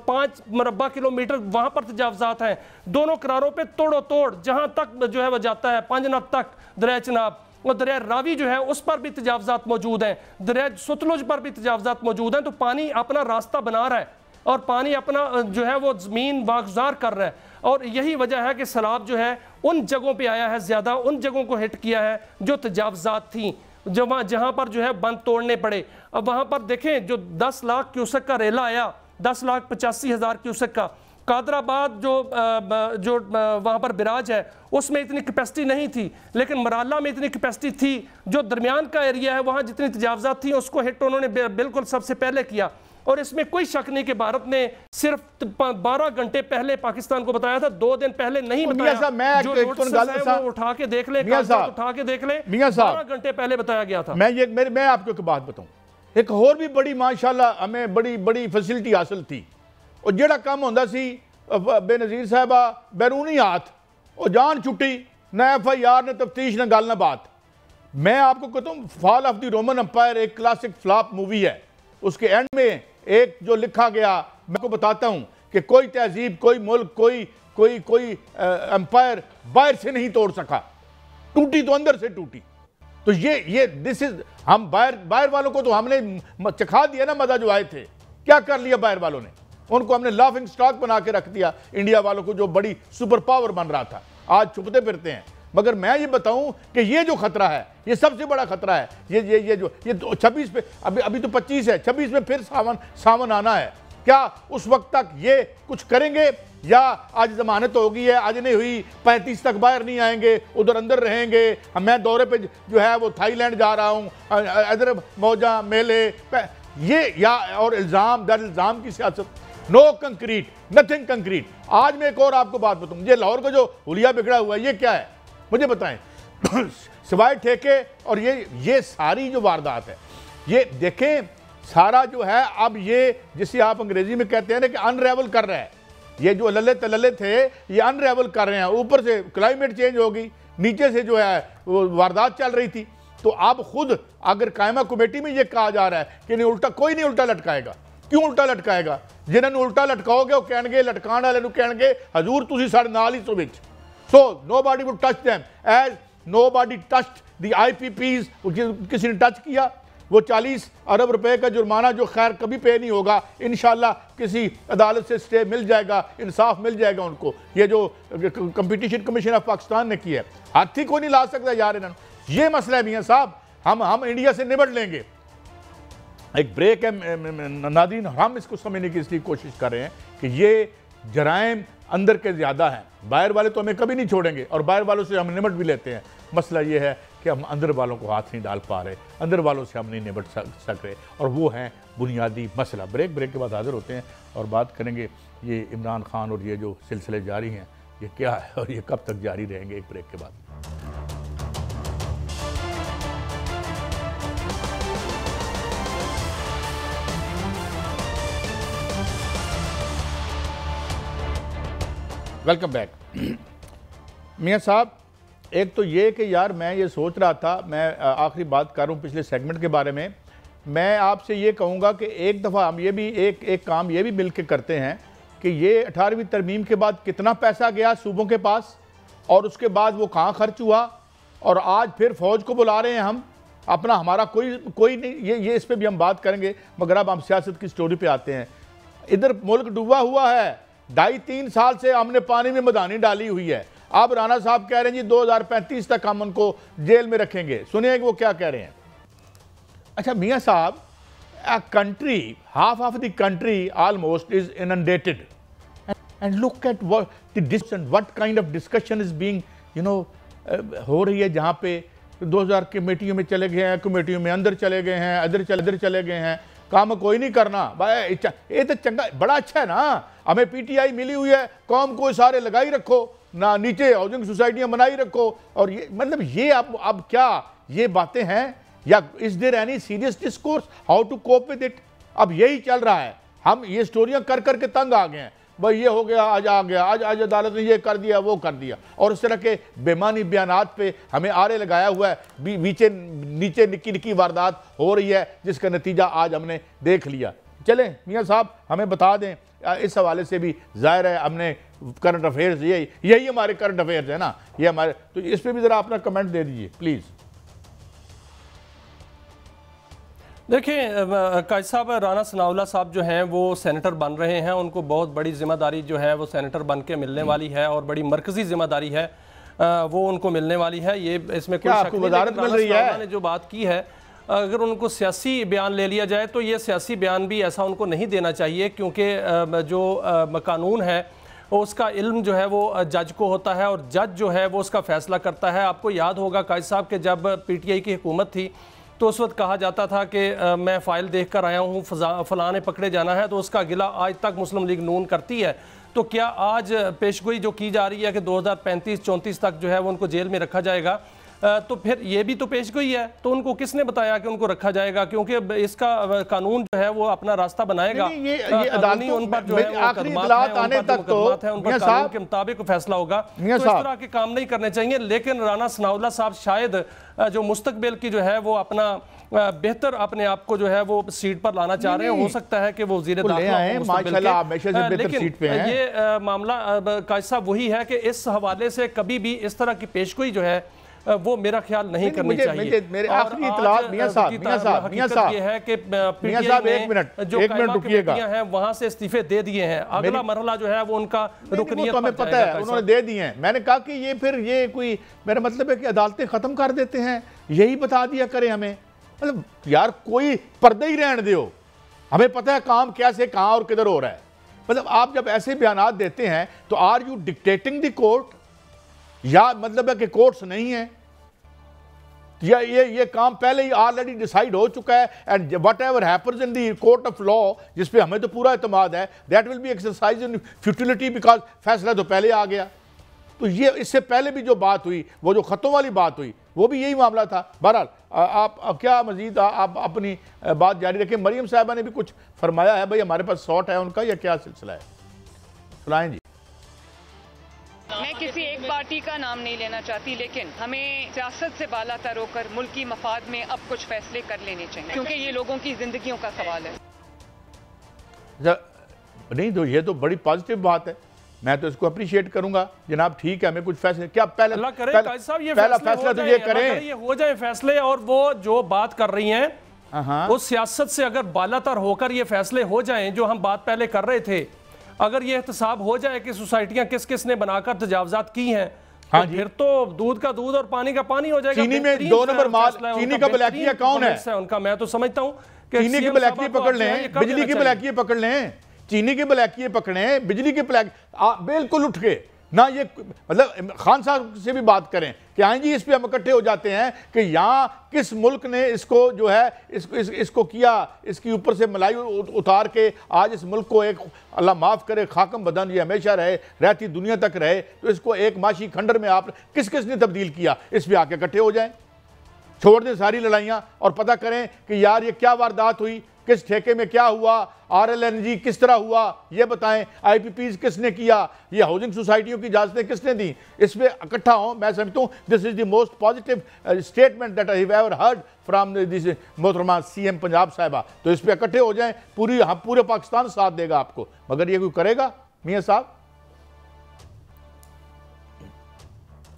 5 मुरब्बा किलोमीटर वहां पर तजावजात हैं। दोनों किनारों पे तोड़ो तोड़ जहां तक जो है वह जाता है पंजनब तक दरिया चिनाब, और दरिया रावी जो है उस पर भी तजावजात मौजूद हैं। दरिया सतलुज पर भी तजावजात मौजूद हैं। तो पानी अपना रास्ता बना रहा है और पानी अपना जो है वो जमीन वागुजार कर रहा है। और यही वजह है कि सैलाब जो है उन जगहों पे आया है, ज़्यादा उन जगहों को हिट किया है जो तजावज़ात थी, जहाँ पर जो है बंद तोड़ने पड़े। अब वहाँ पर देखें जो 10 लाख क्यूसेक का रेला आया, 10,85,000 क्यूसेक का, कादराबाद जो वहाँ पर बिराज है उसमें इतनी कैपेसिटी नहीं थी, लेकिन मराला में इतनी कैपेसिटी थी। जो दरमियान का एरिया है वहाँ जितनी तजावज़ात थी उसको हिट उन्होंने बिल्कुल सबसे पहले किया। और इसमें कोई शक नहीं कि भारत ने सिर्फ 12 घंटे पहले पाकिस्तान को बताया था, 2 दिन पहले नहीं बताया। जो वो उठा के देख ले, उठा के देख ले, 12 घंटे पहले बताया गया था। मैं आपको एक बात बताऊं, एक और भी बड़ी माशाल्लाह हमें बड़ी बड़ी फैसिलिटी हासिल थी। और जेड़ा काम होंदा सी बेनज़ीर साहबा बैरूनी हाथ और जान छुट्टी, न FIR न तफ्तीश न गल न बात। मैं आपको कहता हूँ fall of the Roman Empire एक क्लासिक फ्लॉप मूवी है। उसके एंड में एक जो लिखा गया, मैं आपको बताता हूँ कि कोई तहजीब, कोई मुल्क, कोई एम्पायर बाहर से नहीं तोड़ सका, टूटी तो अंदर से टूटी। तो ये दिस इज, हम बाहर वालों को तो हमने चखा दिया ना मजा जो आए थे। क्या कर लिया बाहर वालों ने? उनको हमने लाफिंग स्टॉक बना के रख दिया, इंडिया वालों को जो बड़ी सुपर पावर बन रहा था, आज छुपते फिरते हैं। मगर मैं ये बताऊं कि ये जो खतरा है ये सबसे बड़ा खतरा है। ये 26 पे, अभी तो 25 है, 26 में फिर सावन आना है। क्या उस वक्त तक ये कुछ करेंगे, या आज जमानत हो गई है, आज नहीं हुई 35 तक बाहर नहीं आएंगे, उधर अंदर रहेंगे। मैं दौरे पे जो है वो थाईलैंड जा रहा हूँ, इधर मौजा मेले ये, या और इल्ज़ाम दर इल्ज़ाम की सियासत, नो कंक्रीट, नथिंग कंक्रीट। आज मैं एक और आपको बात बताऊँ, ये लाहौर का जो हुलिया बिगड़ा हुआ है ये क्या है मुझे बताएं। सिवाय ठेके और ये सारी जो वारदात है, ये देखें सारा जो है, अब ये जिसे आप अंग्रेजी में कहते हैं ना कि अनरेवल कर रहा है। ये जो लल्ले तलल्ले थे ये अनरेवल कर रहे हैं। ऊपर से क्लाइमेट चेंज होगी, नीचे से जो है वो वारदात चल रही थी। तो आप खुद अगर कायमा कमेटी में ये कहा जा रहा है कि नहीं उल्टा, कोई नहीं उल्टा लटकाएगा। क्यों उल्टा लटकाएगा? जिन्होंने उल्टा लटकाओगे वो कहणगे, लटकाने वाले कहणगे हजूर तुसी साढ़े नाल ही सो विच। So nobody would touch them as nobody touched the IPPs। किसी ने टच किया? वो 40 अरब रुपए का जुर्माना जो खैर कभी पे नहीं होगा, इंशाल्लाह किसी अदालत से स्टे मिल जाएगा, इंसाफ मिल जाएगा उनको। ये जो कंपटीशन कमीशन ऑफ पाकिस्तान ने किया है, हाथी को नहीं ला सकता यार इन्होंने। ये मसला है मियां साहब, हम इंडिया से निबट लेंगे। एक ब्रेक है नादीन, हम इसको समझने की इसलिए कोशिश कर रहे हैं कि ये जराइम अंदर के ज़्यादा हैं। बाहर वाले तो हमें कभी नहीं छोड़ेंगे और बाहर वालों से हम निपट भी लेते हैं। मसला ये है कि हम अंदर वालों को हाथ नहीं डाल पा रहे, अंदर वालों से हम नहीं निपट सक रहे, और वो हैं बुनियादी मसला। ब्रेक के बाद हाजिर होते हैं और बात करेंगे ये इमरान खान और ये जो सिलसिले जारी हैं ये क्या है और ये कब तक जारी रहेंगे। एक ब्रेक के बाद। Welcome back. मियाँ साहब, एक तो ये कि यार मैं ये सोच रहा था, मैं आखिरी बात कर रहा हूँ पिछले सेगमेंट के बारे में। मैं आपसे ये कहूँगा कि एक दफ़ा हम ये भी एक काम ये भी मिल के करते हैं कि ये 18वीं तरमीम के बाद कितना पैसा गया सूबों के पास और उसके बाद वो कहाँ खर्च हुआ, और आज फिर फ़ौज को बुला रहे हैं हम अपना, हमारा कोई नहीं। ये इस पर भी हम बात करेंगे, मगर अब हम सियासत की स्टोरी पे आते हैं। इधर मुल्क डूबा हुआ है, 2.5-3 साल से हमने पानी में मदानी डाली हुई है। अब राना साहब कह रहे हैं जी 2035 तक हम उनको जेल में रखेंगे। सुनिए वो क्या कह रहे हैं। अच्छा मियाँ साहब, a country, half of the country almost is inundated, and look at what kind of discussion is being हो रही है, जहाँ पे 2000 कमेटियों में चले गए हैं, कमेटियों में अंदर चले गए हैं, इधर चले गए हैं, काम कोई नहीं करना। भाई ये तो चंगा बड़ा अच्छा है ना, हमें PTI मिली हुई है, कौम को सारे लगाई रखो ना, नीचे हाउसिंग सोसाइटियाँ बनाई रखो। और ये मतलब ये अब क्या ये बातें हैं, या is there any serious discourse how to cope with it? अब यही चल रहा है, हम ये स्टोरियाँ कर करके तंग आ गए हैं। भाई ये हो गया, आज आ गया, आज अदालत ने ये कर दिया, वो कर दिया, और इस तरह के बेमानी बयानात पे हमें आरे लगाया हुआ है। नीचे निक्की निक्की वारदात हो रही है जिसका नतीजा आज हमने देख लिया। चलें मियाँ साहब हमें बता दें, इस हवाले से भी जाहिर है हमने करंट अफेयर्स, यही हमारे करंट अफेयर्स है ना, ये हमारे, तो इस पर भी ज़रा अपना कमेंट दे दीजिए प्लीज़। देखिए कायद साहब, राना सनाउल्लाह साहब जो हैं वो सेनेटर बन रहे हैं, उनको बहुत बड़ी जिम्मेदारी जो है वो सेनेटर बन के मिलने वाली है और बड़ी मरकजी जिम्मेदारी है वो उनको मिलने वाली है। ये इसमें कोई शक नहीं। राना सनाउल्लाह ने जो बात की है, अगर उनको सियासी बयान ले लिया जाए तो ये सियासी बयान भी ऐसा उनको नहीं देना चाहिए, क्योंकि जो कानून है उसका इल्म जो है वो जज को होता है और जज जो है वो उसका फैसला करता है। आपको याद होगा कायद साहब के जब PTI की हुकूमत थी तो उस वक्त कहा जाता था कि मैं फ़ाइल देख कर आया हूँ, फ़लाँ ने पकड़े जाना है, तो उसका गिला आज तक मुस्लिम लीग नून करती है। तो क्या आज पेशगोई जो की जा रही है कि 2035-34 तक जो है वो उनको जेल में रखा जाएगा, तो फिर ये भी तो पेशगोई है। तो उनको किसने बताया कि उनको रखा जाएगा? क्योंकि इसका कानून जो है वो अपना रास्ता बनाएगा। ये उन पर जो है आखिरी इत्तलात आने तक तो उन पर कानून के मुताबिक फैसला होगा। तो इस तरह के काम नहीं करने चाहिए। लेकिन राना सनाउल्लाह साहब शायद जो मुस्तकबिल की जो है वो अपना बेहतर अपने आप को जो है वो सीट पर लाना चाह रहे हैं। हो सकता है कि वो वज़ीर दाखिला हो, लेकिन ये मामला कायद साहब वही है कि इस हवाले से कभी भी इस तरह की पेशगोई जो है वो मेरा ख्याल नहीं करनी चाहिए। मेरे आखिरी इत्तलात मियां साहब ये है कि PTI जो रुकिएगा हैं वहां से इस्तीफे दे दिए हैं। अगला मरहला जो है वो उनका रुकनियत हमें पता है, उन्होंने दे दिए हैं। मैंने कहा कि ये फिर ये कोई, मेरा मतलब है कि अदालतें खत्म कर देते हैं, यही बता दिया करें हमें। मतलब यार कोई पर्दे ही रहने दो, हमें पता है काम कैसे कहां और किधर हो रहा है। मतलब आप जब ऐसे बयान देते हैं तो are you dictating the court, या मतलब है कि कोर्ट्स नहीं है, या ये काम पहले ही ऑलरेडी डिसाइड हो चुका है। And what ever happens in the court of law, जिस पे हमें तो पूरा इत्मीनान है, that will be exercise in futility, because फैसला तो पहले आ गया। तो ये इससे पहले भी जो बात हुई, वो जो खतों वाली बात हुई, वो भी यही मामला था। बहरहाल आप क्या मजीद आप अपनी बात जारी रखें। मरियम साहिबा ने भी कुछ फरमाया है, भाई हमारे पास शॉट है उनका, या क्या सिलसिला है? सुनाएं जी। मैं किसी एक पार्टी का नाम नहीं लेना चाहती, लेकिन हमें सियासत से बालातर होकर मुल्की मफाद में अब कुछ फैसले कर लेने चाहिए, क्योंकि ये लोगों की जिंदगियों का सवाल है। नहीं तो ये तो बड़ी पॉजिटिव बात है, मैं तो इसको अप्रिशिएट करूंगा। जनाब ठीक है, हमें कुछ फैसले क्या पहले पहला फैसला तो ये करें, ये हो जाए फैसले। और वो जो बात कर रही हैं वो सियासत से अगर बालातर होकर ये फैसले हो जाएं जो हम बात पहले कर रहे थे, अगर ये एहतसाब हो जाए कि सोसाइटियां किस किस ने बनाकर तजावजात की हैं, तो फिर तो दूध का दूध और पानी का पानी हो जाएगा। चीनी में 2 नंबर माल, चीनी का ब्लैकिया कौन है उनका? मैं तो समझता हूँ कि चीनी के ब्लैकिए पकड़ लें, बिजली के ब्लैकिए पकड़ लें, चीनी के ब्लैकिए पकड़े, बिजली के ब्लैक बिल्कुल उठ के ना। ये मतलब खान साहब से भी बात करें कि हाँ जी इस पे हम इकट्ठे हो जाते हैं कि यहाँ किस मुल्क ने इसको जो है इसको किया, इसके ऊपर से मलाई उतार के आज इस मुल्क को एक, अल्लाह माफ़ करे, खाकम बदन ये हमेशा रहे, रहती दुनिया तक रहे, तो इसको एक माशी खंडर में आप किस किस ने तब्दील किया, इस पर आके इकट्ठे हो जाएं, छोड़ दें सारी लड़ाइयाँ और पता करें कि यार ये क्या वारदात हुई, किस ठेके में क्या हुआ, RLNG किस तरह हुआ, ये बताएं, IPPs किसने किया, ये हाउसिंग सोसाइटियों की इजाजतें किसने दी, इसमें इकट्ठा हो। मैं समझता हूँ this is the most positive statement that I have ever heard from this मोहतरमा CM पंजाब साहिबा। तो इस पर इकट्ठे हो जाएं, पूरे पाकिस्तान साथ देगा आपको, मगर ये कोई करेगा मियाँ साहब?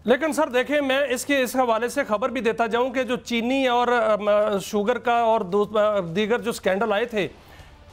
लेकिन सर देखें, मैं इस हवाले से खबर भी देता जाऊं कि जो चीनी और शुगर का और दीगर जो स्कैंडल आए थे,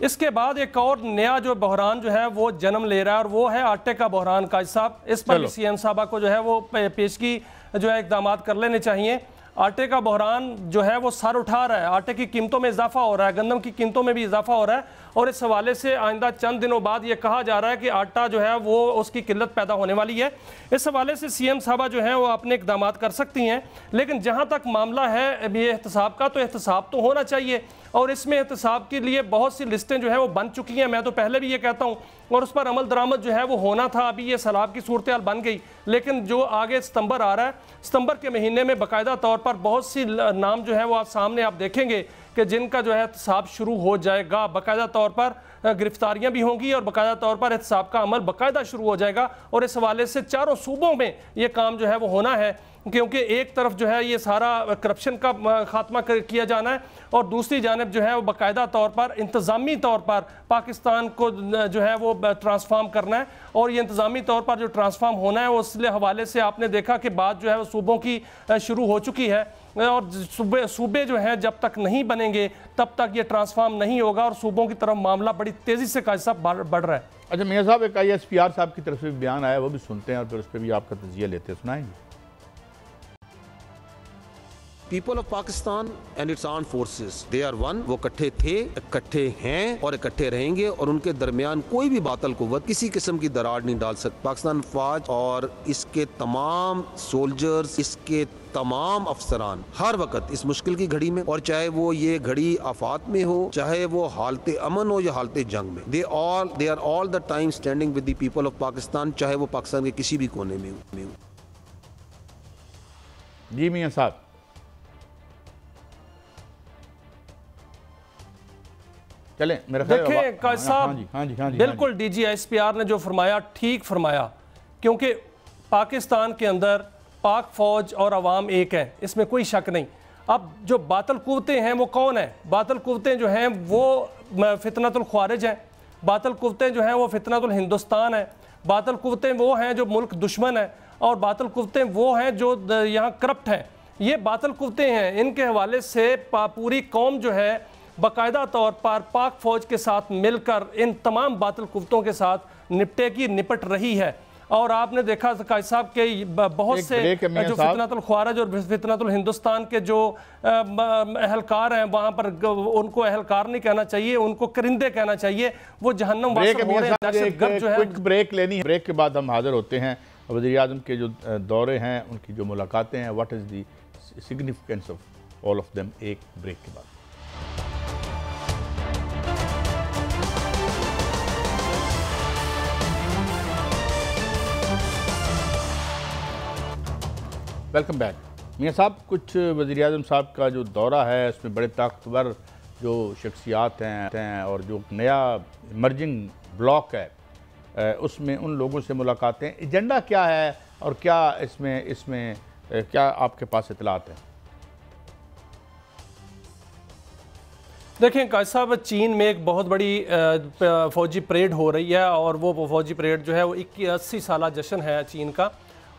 इसके बाद एक और नया जो बहरान जो है वो जन्म ले रहा है, और वो है आटे का बहरान। काजी साहब, इस पर CM साहबा को जो है वो पेशगी जो है इकदाम कर लेने चाहिए। आटे का बहरान जो है वो सर उठा रहा है, आटे की कीमतों में इजाफा हो रहा है, गंदम की कीमतों में भी इजाफा हो रहा है, और इस हवाले से आइंदा चंद दिनों बाद ये कहा जा रहा है कि आटा जो है वो उसकी किल्लत पैदा होने वाली है। इस हवाले से CM साहबा जो है वो अपने इकदाम कर सकती हैं। लेकिन जहाँ तक मामला है ये एहतसाब का, तो एहतसाब तो होना चाहिए, और इसमें एहतसाब के लिए बहुत सी लिस्टें जो है वो बन चुकी हैं। मैं तो पहले भी ये कहता हूँ, और उस पर अमल दरामद जो है वो होना था। अभी ये सैलाब की सूरत हाल बन गई, लेकिन जो आगे सितंबर आ रहा है, सितंबर के महीने में बाकायदा तौर पर बहुत सी नाम जो है वो आप सामने आप देखेंगे कि जिनका जो है एहतसाब शुरू हो जाएगा। बाकायदा तौर पर गिरफ्तारियां भी होंगी और बाकायदा तौर पर एहतसाब का अमल बाकायदा शुरू हो जाएगा। और इस हवाले से चारों सूबों में ये काम जो है वो होना है, क्योंकि एक तरफ जो है ये सारा करप्शन का खात्मा किया जाना है, और दूसरी जानिब जो है वो बाकायदा तौर पर इंतज़ामी तौर पर पाकिस्तान को जो है वो ट्रांसफार्म करना है। और ये इंतज़ामी तौर पर जो ट्रांसफार्म होना है, उस हवाले से आपने देखा कि बात जो है वो सूबों की शुरू हो चुकी है। और सूबे जो हैं जब तक नहीं बनेंगे तब तक ये ट्रांसफॉर्म नहीं होगा और सूबों की तरफ मामला बड़ी तेज़ी से काजी साहब बढ़ रहा है। अच्छा मियाँ साहब, एक ISPR साहब की तरफ से बयान आया, वो भी सुनते हैं और फिर उस पर भी आपका तजिया लेते हैं, सुनाएंगे। People of Pakistan and its armed forces, they are one. वो इकट्ठे थे, इकट्ठे हैं और इकट्ठे रहेंगे और उनके दरमियान कोई भी बातल कुव्वत किसी किस्म की दरार नहीं डाल सकती। पाकिस्तान फौज और इसके तमाम सोल्जर्स, इसके तमाम अफसरान हर वक्त इस मुश्किल की घड़ी में, और चाहे वो ये घड़ी आफात में हो, चाहे वो हालत अमन हो या हालत जंग में, they are all the time standing with the people of Pakistan, चाहे वो पाकिस्तान के किसी भी कोने में हो। जी मियाँ साहब, चलें मेरा देखें काजी साहब, हाँ जी, बिल्कुल DG ISPR ने जो फरमाया ठीक फरमाया, क्योंकि पाकिस्तान के अंदर पाक फौज और अवाम एक है, इसमें कोई शक नहीं। अब जो बातल कुव्वतें हैं वो कौन है? बातल कुव्वतें जो हैं वो फितनतुल ख्वारिज हैं, बातल कुव्वतें जो हैं वो फितनतुल हिंदुस्तान है, बातल कुव्वतें वो हैं जो मुल्क दुश्मन है, और बातल कुव्वतें वो हैं जो यहाँ करप्ट हैं। ये बातल कुव्वतें हैं, इनके हवाले से पूरी कौम जो है बाकायदा तौर पर पाक फौज के साथ मिलकर इन तमाम बातल कुव्वतों के साथ निपट रही है। और आपने देखा काजी साहब के बहुत से जो फितनतुल ख्वारिज और फितनतुल हिंदुस्तान के जो अहलकार हैं, वहाँ पर उनको अहलकार नहीं कहना चाहिए, उनको करिंदे कहना चाहिए। वो जहन्नम वासिल हो रहे हैं। क्विक ब्रेक लेनी है, ब्रेक के बाद हम हाजिर होते हैं। वज़ीर आज़म के जो दौरे हैं, उनकी जो मुलाकातें हैं, what is the significance of all of them, एक ब्रेक के बाद। Welcome back. मियाँ साहब, कुछ वज़ीर आज़म साहब का जो दौरा है उसमें बड़े ताकतवर जो शख्सियात हैं और जो नया इमर्जिंग ब्लॉक है उसमें उन लोगों से मुलाकातें, एजेंडा क्या है और क्या इसमें क्या आपके पास इतलात है? देखें काजी साहब, चीन में एक बहुत बड़ी फ़ौजी परेड हो रही है और वो फ़ौजी परेड जो है वो 80 साला जश्न है चीन का,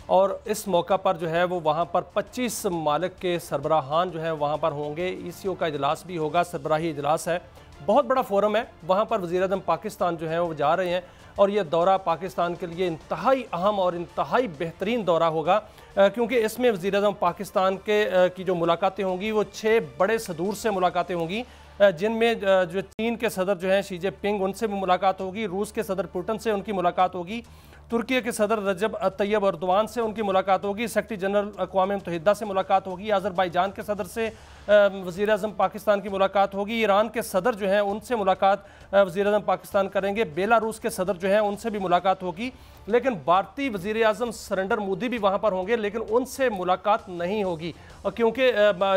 और इस मौका पर जो है वो वहाँ पर 25 ममालिक के सरबराहान जो है वहाँ पर होंगे। ECO का इजलास भी होगा, सरबराही इजलास है, बहुत बड़ा फोरम है। वहाँ पर वज़ीर आज़म पाकिस्तान जो है वो जा रहे हैं और ये दौरा पाकिस्तान के लिए इंतहाई अहम और इंतहाई बेहतरीन दौरा होगा, क्योंकि इसमें वज़ीर आज़म पाकिस्तान की जो मुलाकातें होंगी वो 6 बड़े सदूर से मुलाकातें होंगी, जिनमें जो चीन के सदर जो हैं शी जिनपिंग, उनसे भी मुलाकात होगी, रूस के सदर पुतिन से उनकी मुलाकात होगी, तुर्की के सदर रजब तैयब एर्दोगान से उनकी मुलाकात होगी, सेक्रेटरी जनरल अक़वाम मुत्तहिदा से मुलाकात होगी, अज़रबैजान के सदर से वज़ीर आज़म पाकिस्तान की मुलाकात होगी, ईरान के सदर जो हैं उनसे मुलाकात वज़ीर आज़म पाकिस्तान करेंगे, बेलारूस के सदर जो हैं उनसे भी मुलाकात होगी। लेकिन भारतीय वज़ीर आज़म नरेंद्र मोदी भी वहाँ पर होंगे, लेकिन उनसे मुलाकात नहीं होगी, और क्योंकि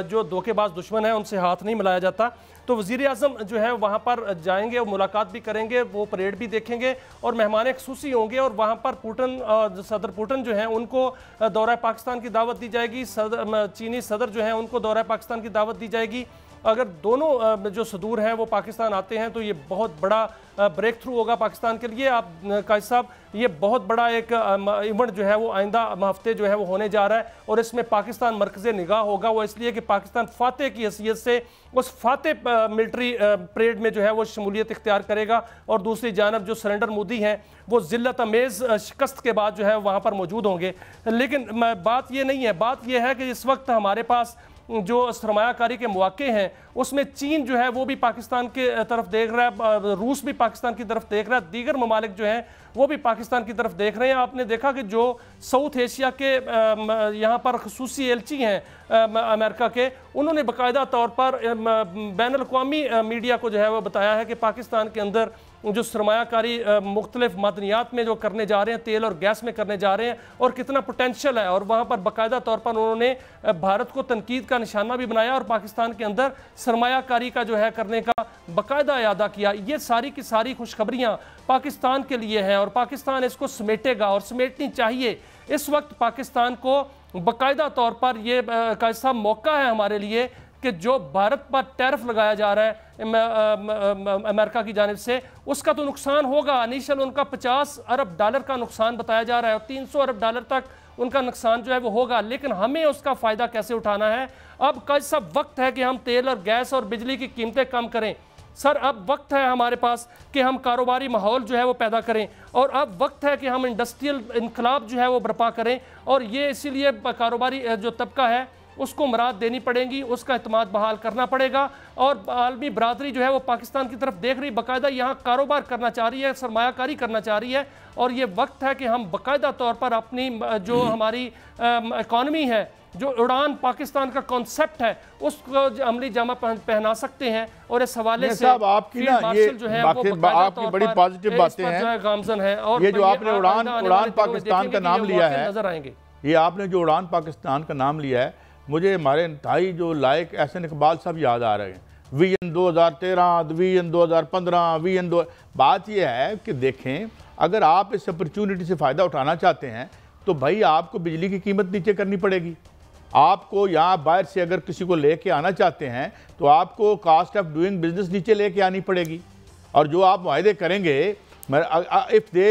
जो धोखेबाज दुश्मन है उनसे हाथ नहीं मिलाया जाता। तो वज़ीर आज़म जो है वहाँ पर जाएंगे और मुलाकात भी करेंगे, वो परेड भी देखेंगे और मेहमान ख़ुसूसी होंगे, और वहाँ पर सदर पुतिन जो हैं उनको दौरा पाकिस्तान की दावत दी जाएगी, चीनी सदर जो हैं उनको दौरा पाकिस्तान की दावत दी जाएगी। अगर दोनों जो सदूर हैं वो पाकिस्तान आते हैं तो ये बहुत बड़ा ब्रेक थ्रू होगा पाकिस्तान के लिए। आप काजी साहब, ये बहुत बड़ा एक इवेंट जो है वो आइंदा हफ्ते जो है वो होने जा रहा है, और इसमें पाकिस्तान मरकज़ निगाह होगा। वो इसलिए कि पाकिस्तान फातेह की हैसियत से उस फातेह मिलिट्री परेड में जो है वो शमूलियत इख्तियार करेगा, और दूसरी जानब जो नरेंद्र मोदी हैं वो ज़िल्लत अमेज़ शिकस्त के बाद जो है वहाँ पर मौजूद होंगे। लेकिन बात ये नहीं है, बात यह है कि इस वक्त हमारे पास जो सरमायाकारी के मौके हैं उसमें चीन जो है वो भी पाकिस्तान के तरफ देख रहा है, रूस भी पाकिस्तान की तरफ देख रहा है, दीगर ममालिक जो हैं वो भी पाकिस्तान की तरफ देख रहे हैं। आपने देखा कि जो साउथ एशिया के यहाँ पर ख़ुसूसी एलची हैं अमेरिका के, उन्होंने बाकायदा तौर पर बैनुल अक़वामी मीडिया को जो है वो बताया है कि पाकिस्तान के अंदर जो सरमायाकारी मुख्तलिफ मदनियात में जो करने जा रहे हैं, तेल और गैस में करने जा रहे हैं, और कितना पोटेंशियल है, और वहाँ पर बाकायदा तौर पर उन्होंने भारत को तनकीद का निशाना भी बनाया और पाकिस्तान के अंदर सरमायाकारी का जो है करने का बाकायदा अदा किया। ये सारी की सारी खुशखबरियाँ पाकिस्तान के लिए हैं और पाकिस्तान इसको समेटेगा और समेटनी चाहिए। इस वक्त पाकिस्तान को बाकायदा तौर पर ये कैसा मौका है हमारे लिए कि जो भारत पर टैरिफ लगाया जा रहा है अमेरिका की जानिब से, उसका तो नुकसान होगा। इनिशियल उनका $50 अरब का नुकसान बताया जा रहा है और $300 अरब तक उनका नुकसान जो है वो होगा, लेकिन हमें उसका फ़ायदा कैसे उठाना है। अब कैसा वक्त है कि हम तेल और गैस और बिजली की कीमतें कम करें सर। अब वक्त है हमारे पास कि हम कारोबारी माहौल जो है वो पैदा करें, और अब वक्त है कि हम इंडस्ट्रियल इनकलाब जो है वो बर्पा करें। और ये इसीलिए कारोबारी जो तबका है उसको मराद देनी पड़ेगी, उसका एतमाद बहाल करना पड़ेगा। और आलमी बरादरी जो है वो पाकिस्तान की तरफ देख रही, बाकायदा यहाँ कारोबार करना चाह रही है, सरमायाकारी करना चाह रही है। और ये वक्त है कि हम बाकायदा तौर पर अपनी जो हमारी इकॉनमी है, जो उड़ान पाकिस्तान का कॉन्सेप्ट है, उसको अमली जामा पहना सकते हैं। और इस हवाले से आपकी ना ये जो है वो आपकी बड़ी पॉजिटिव बातें हैं, गामजन है। और ये जो आपने उड़ान पाकिस्तान का नाम लिया है, नजर आएंगे, ये आपने जो उड़ान पाकिस्तान का नाम लिया है, मुझे हमारे इंतहाई जो लायक एहसन इकबाल साहब याद आ रहे हैं। Vision 2013, vision 2015, vision 2। बात यह है कि देखें, अगर आप इस अपॉर्चुनिटी से फ़ायदा उठाना चाहते हैं तो भाई आपको बिजली की कीमत नीचे करनी पड़ेगी। आपको यहाँ बाहर से अगर किसी को लेके आना चाहते हैं तो आपको कास्ट ऑफ डूइंग बिजनेस नीचे लेके आनी पड़ेगी। और जो आप वायदे करेंगे, if they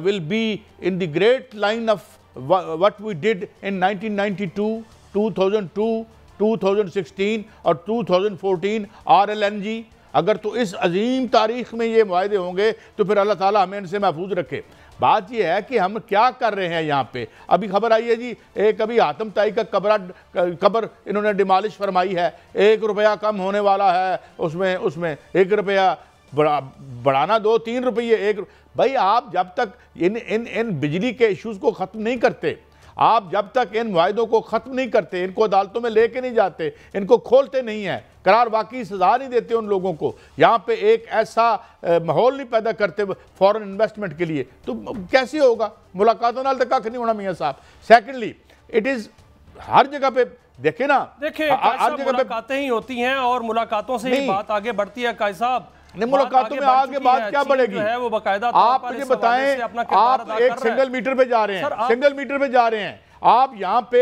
will be in the great line of what we did in 1992, 2002, 2016 और 2014 RLNG, अगर तो इस अजीम तारीख में ये वायदे होंगे तो फिर अल्लाह ताला हमें इनसे महफूज रखे। बात यह है कि हम क्या कर रहे हैं यहाँ पे। अभी खबर आई है जी, एक अभी आतम ताई का कब्र इन्होंने डिमॉलिश फरमाई है, 1 रुपया कम होने वाला है उसमें 1 रुपया बढ़ाना 2-3 रुपये 1। भाई आप जब तक इन बिजली के इश्यूज़ को ख़त्म नहीं करते, आप जब तक इन वायदों को ख़त्म नहीं करते, इनको अदालतों में लेके नहीं जाते, इनको खोलते नहीं हैं, करार वाकई सजा नहीं देते उन लोगों को, यहाँ पे एक ऐसा माहौल नहीं पैदा करते फॉरेन इन्वेस्टमेंट के लिए, तो कैसे होगा। मुलाकातों नाल तक कख नहीं होना मियाँ साहब। सेकेंडली, इट इज़ हर जगह पे देखे ना, देखिए हर जगह मुलाकातें ही होती हैं और मुलाकातों से ही बात आगे बढ़ती है। काई साहब, नहीं, मुलाकातों में आगे बात क्या बढ़ेगी है वो बाकायदा। आप मुझे बताएं, आप एक सिंगल मीटर पे जा रहे हैं, सिंगल मीटर पे जा रहे हैं आप यहाँ पे,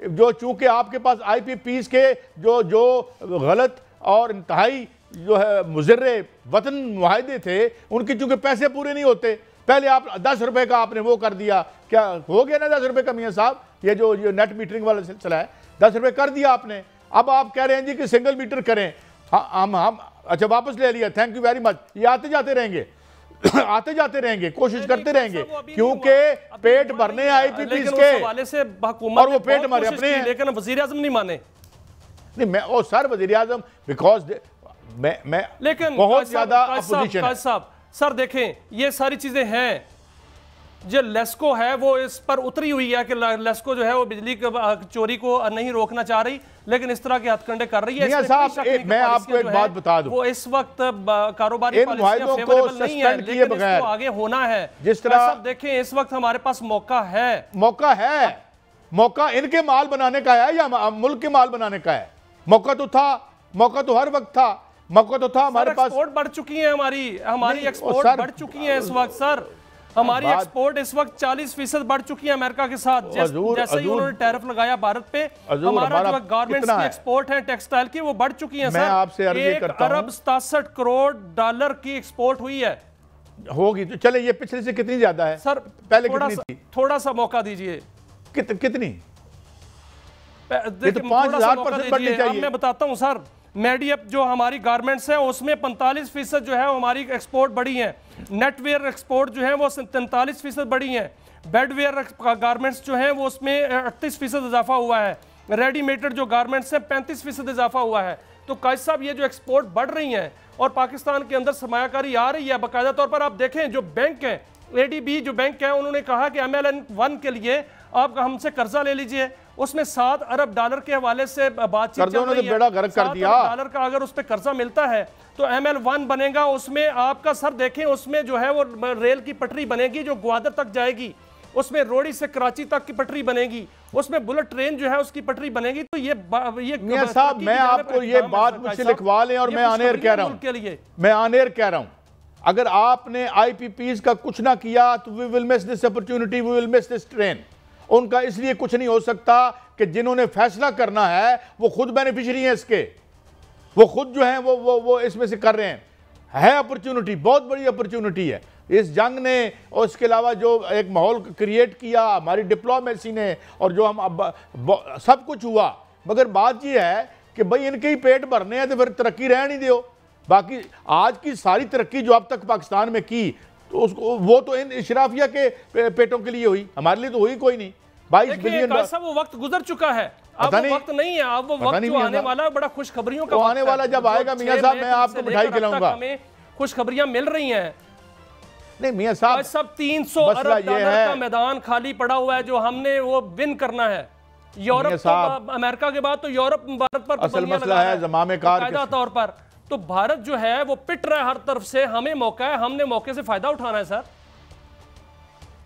जो चूंकि आपके पास IPPs के जो गलत और इंतहाई जो है मुजर्रे वतन मुआहदे थे, उनके चूंकि पैसे पूरे नहीं होते, पहले आप 10 रुपए का आपने वो कर दिया, क्या हो गया ना 10 रुपए का मियाँ साहब, ये जो नेट मीटरिंग वाला सिलसिला है, 10 रुपए कर दिया आपने। अब आप कह रहे हैं जी कि सिंगल मीटर करें। हम अच्छा वापस ले लिया, थैंक यू वेरी मच। ये आते जाते रहेंगे आते जाते रहेंगे, कोशिश करते रहेंगे, क्योंकि पेट भरने IPPs के हवाले से और वो पेट हमारे अपने हैं, लेकिन वजीर आजम नहीं माने। नहीं, मैं ओ सर वजीर आजम बिकॉज मैं लेकिन बहुत ज्यादा अपोजिशन है। सर देखें, ये सारी चीजें हैं, जो लेस्को है वो इस पर उतरी हुई है कि लेस्को जो है वो बिजली चोरी को नहीं रोकना चाह रही, लेकिन इस तरह के हथकंडे कर रही है। साहब, मैं आपको एक बात बता दूं, वो इस वक्त कारोबारी पॉलिसियां फेवरेबल नहीं है, लेकिन इसको आगे होना है। जिस तरह देखें, इस वक्त हमारे पास मौका इनके माल बनाने का है या मुल्क के माल बनाने का है। मौका तो हर वक्त था, मौका तो था हमारे पास। एक्सपोर्ट बढ़ चुकी है, हमारी एक्सपोर्ट बढ़ चुकी है इस वक्त। सर हमारी एक्सपोर्ट इस वक्त 40% बढ़ चुकी है अमेरिका के साथ। जैसे ही उन्होंने टैरिफ लगाया भारत पे, हमारा जो गारमेंट्स की एक्सपोर्ट है टेक्सटाइल की, वो बढ़ चुकी है। मैं आपसे अर्ज करता हूं, 1 अरब 67 करोड़ डॉलर की एक्सपोर्ट हुई है, होगी तो चले। ये पिछले से कितनी ज्यादा है सर? पहले कितनी थी? थोड़ा सा मौका दीजिए। कितनी? देखिए, 5000% बढ़नी चाहिए। मैं बताता हूं सर, मेडियप जो हमारी गारमेंट्स हैं उसमें 45% जो है हमारी एक्सपोर्ट बढ़ी है। नेटवेयर एक्सपोर्ट जो है वो 43% बढ़ी है। बेडवेयर गारमेंट्स जो हैं वो उसमें 38% इजाफा हुआ है। रेडीमेडेड जो गारमेंट्स हैं 35% इजाफा हुआ है। तो कायद साहब, ये जो एक्सपोर्ट बढ़ रही हैं और पाकिस्तान के अंदर सरमायाकारी आ रही है बाकायदा तौर पर। आप देखें, जो बैंक है ADB जो बैंक है, उन्होंने कहा कि MLN1 के लिए आप हमसे कर्जा ले लीजिए, उसमें 7 अरब डॉलर के हवाले से बातचीत चल रही है। $7 का अगर उस पर कर्जा मिलता है तो ML1 बनेगा। उसमें आपका सर देखें, उसमें जो है वो रेल की पटरी बनेगी जो ग्वादर तक जाएगी, उसमें रोड़ी से कराची तक की पटरी बनेगी, उसमें बुलेट ट्रेन जो है उसकी पटरी बनेगी। तो ये मियां साहब, मैं आपको ये बात मुझसे लिखवा लें और मैं ऑन-एयर कह रहा हूं, मैं ऑन-एयर कह रहा हूं, अगर आपने IPPs का कुछ ना किया तो we will miss this opportunity, we will miss this train. उनका इसलिए कुछ नहीं हो सकता कि जिन्होंने फैसला करना है वो खुद बेनिफिशियरी हैं इसके, वो खुद जो हैं वो इसमें से कर रहे हैं। है अपॉर्चुनिटी, बहुत बड़ी अपॉर्चुनिटी है। इस जंग ने और इसके अलावा जो एक माहौल क्रिएट किया हमारी डिप्लोमेसी ने, और जो हम सब कुछ हुआ, मगर बात ये है कि भाई इनके ही पेट भरने हैं तो फिर तरक्की रह नहीं दो। बाकी आज की सारी तरक्की जो अब तक पाकिस्तान में की तो उसको वो तो इन इशराफिया के पेटों के लिए हुई, हमारे लिए तो हुई कोई नहीं। 22 बिलियन वो वक्त गुजर चुका है, अब वो वक्त नहीं है, अब वो वक्त जो आने वाला है बड़ा खुशखबरियों का आने वाला जब आएगा मियां साहब मैं आपको मिठाई खिलाऊंगा। हमें खुशखबरियां मिल रही हैं। नहीं मियां साहब सब 300 अरब डॉलर का मैदान खाली पड़ा हुआ है जो हमने वो विन करना है। यूरोप तो अमेरिका के बाद तो यूरोप भारत पर असल मसला है ज़माने कार तौर पर, तो भारत जो है वो पिट रहा है हर तरफ से, हमें मौका है, हमने मौके से फायदा उठाना है सर।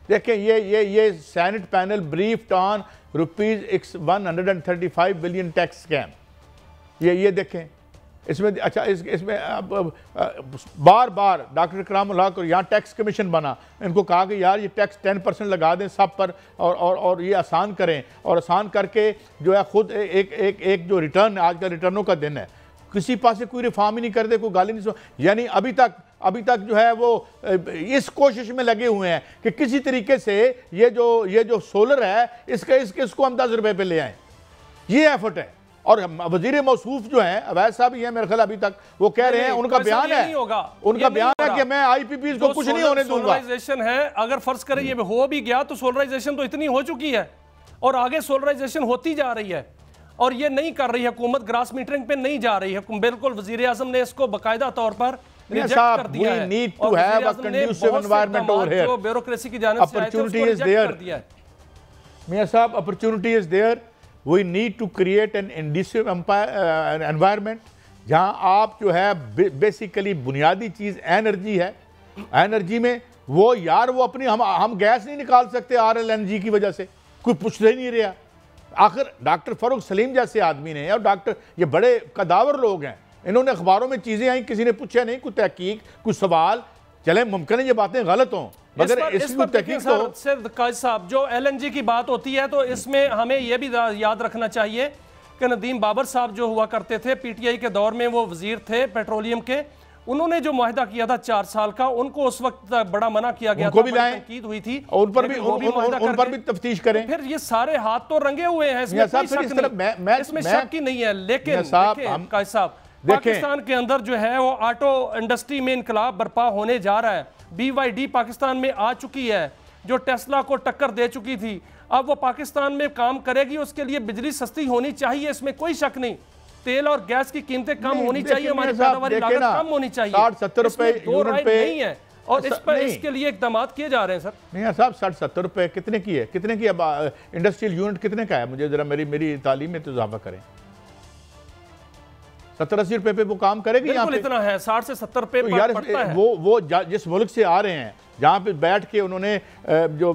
देखें ये senate panel briefed on ₹135 billion tax scam, ये देखें इसमें। अच्छा इसमें बार बार डॉक्टर कलामुल हक और यहाँ टैक्स कमीशन बना, इनको कहा कि यार ये टैक्स 10% लगा दें सब पर और ये आसान करें, और आसान करके जो है खुद एक जो रिटर्न, आज का रिटर्नों का दिन है, किसी पास से कोई रिफॉर्म ही नहीं करते, कोई गाली नहीं सुन, यानी अभी तक जो है वो इस कोशिश में लगे हुए हैं कि किसी तरीके से ये जो सोलर है इसको हम 10 रुपए पे ले आए, ये एफर्ट है। और वजीर मौसूफ जो है अवैध साहब ही है मेरे ख्याल अभी तक, वो कह रहे हैं, उनका बयान है, उनका बयान है कि मैं IPPs को कुछ नहीं होने दूंगा। सोलराइजेशन है, अगर फर्ज करें ये हो भी गया तो सोलराइजेशन तो इतनी हो चुकी है और आगे सोलराइजेशन होती जा रही है, और ये नहीं कर रही है हुकूमत, ग्रास मीटरिंग पे नहीं जा रही है बिल्कुल। वजीर आज़म ने इसको बाकायदा तौर पर रिजेक्ट कर दिया है, और वजीर आज़म ने जो ब्यूरोक्रेसी की जानिब से आए थे उसको रिजेक्ट कर दिया है। मियां साहब opportunity is there, we need to create an industrial environment जहां आप जो है बेसिकली बुनियादी चीज़ एनर्जी है, एनर्जी में वो यार वो अपनी हम गैस नहीं निकाल सकते RLNG की वजह से, कोई पूछ ही नहीं रहा। आखिर डॉक्टर फ़ारूक सलीम जैसे आदमी ने, और डॉक्टर ये बड़े कदावर लोग हैं, इन्होंने अखबारों में चीज़ें आई, किसी ने पूछा नहीं, कोई तहकीक कोई सवाल, चले मुमकिन है ये बातें गलत हों मगर इसकी तहकीक तो साहब जो LNG की बात होती है तो इसमें हमें यह भी याद रखना चाहिए कि नदीम बाबर साहब जो हुआ करते थे PTI के दौर में, वो वजीर थे पेट्रोलियम के, उन्होंने जो मुआहदा किया था 4 साल का, उनको उस वक्त बड़ा मना किया गया था, तनकीद हुई थी, उन पर भी तफ्तीश करें। फिर ये सारे हाथ तो रंगे हुए हैं, इसमें शक ही नहीं है। लेकिन साहब पाकिस्तान के अंदर जो है वो ऑटो इंडस्ट्री में इनकलाब बर्पा होने जा रहा है। BYD पाकिस्तान में आ चुकी है जो टेस्ला को टक्कर दे चुकी थी, अब वो पाकिस्तान में काम करेगी, उसके लिए बिजली सस्ती होनी चाहिए, इसमें कोई शक नहीं। तेल और गैस की कीमतें कम होनी चाहिए, हमारी पैदावारी लागत कम होनी चाहिए, 60-70 रुपए यूनिट पे नहीं है, और इस पर इसके लिए इकदाम किए जा रहे हैं सर। नहीं साहब 60-70 रुपए कितने की है, कितने की इंडस्ट्रियल यूनिट कितने का है? मुझे जरा मेरी तालीम में तो इजाफा करें। 70-80 रुपए पे वो काम करेगी यहाँ पे? इतना है 60 से 70 रुपए तो यार पड़ता है। वो जिस मुल्क से आ रहे हैं जहाँ पे बैठ के उन्होंने जो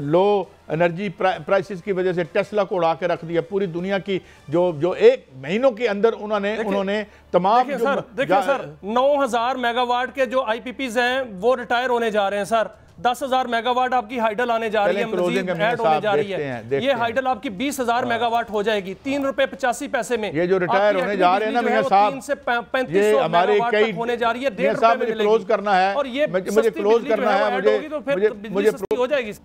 लो एनर्जी प्राइसेस की वजह से टेस्ला को उड़ा के रख दिया, पूरी दुनिया की जो 1 महीनों के अंदर उन्होंने तमाम देखिए सर 9000 मेगावाट के जो IPPs हैं वो रिटायर होने जा रहे हैं सर। 10,000 मेगावाट आपकी हाइडल आने जा रही है, मजीद ऐड होने जा रही है। ये हाइडल आपकी 20,000 मेगावाट हो जाएगी ₹3.85 में। ये जो रिटायर होने जा रहे हैं ना मियां साहब, 3 से 3500 हमारे कई होने जा रही है, मुझे क्लोज करना है, और ये मुझे क्लोज करना है,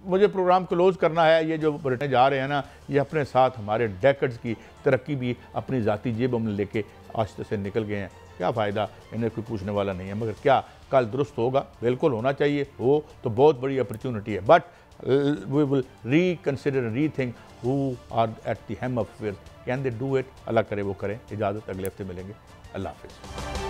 मुझे प्रोग्राम क्लोज करना है। ये जो रिटर्न जा रहे हैं ना, ये अपने साथ हमारे डेकेड्स की तरक्की भी अपनी जाती जेब में लेके आस्ते से निकल गए हैं। क्या फ़ायदा, इन्हें कोई पूछने वाला नहीं है, मगर क्या कल दुरुस्त होगा? बिल्कुल होना चाहिए, हो तो बहुत बड़ी अपॉर्चुनिटी है, but we will reconsider rethink who are at the helm of affairs, can they do it? Allah करे वो करें। इजाज़त, अगले हफ्ते मिलेंगे। अल्लाह हाफिज़।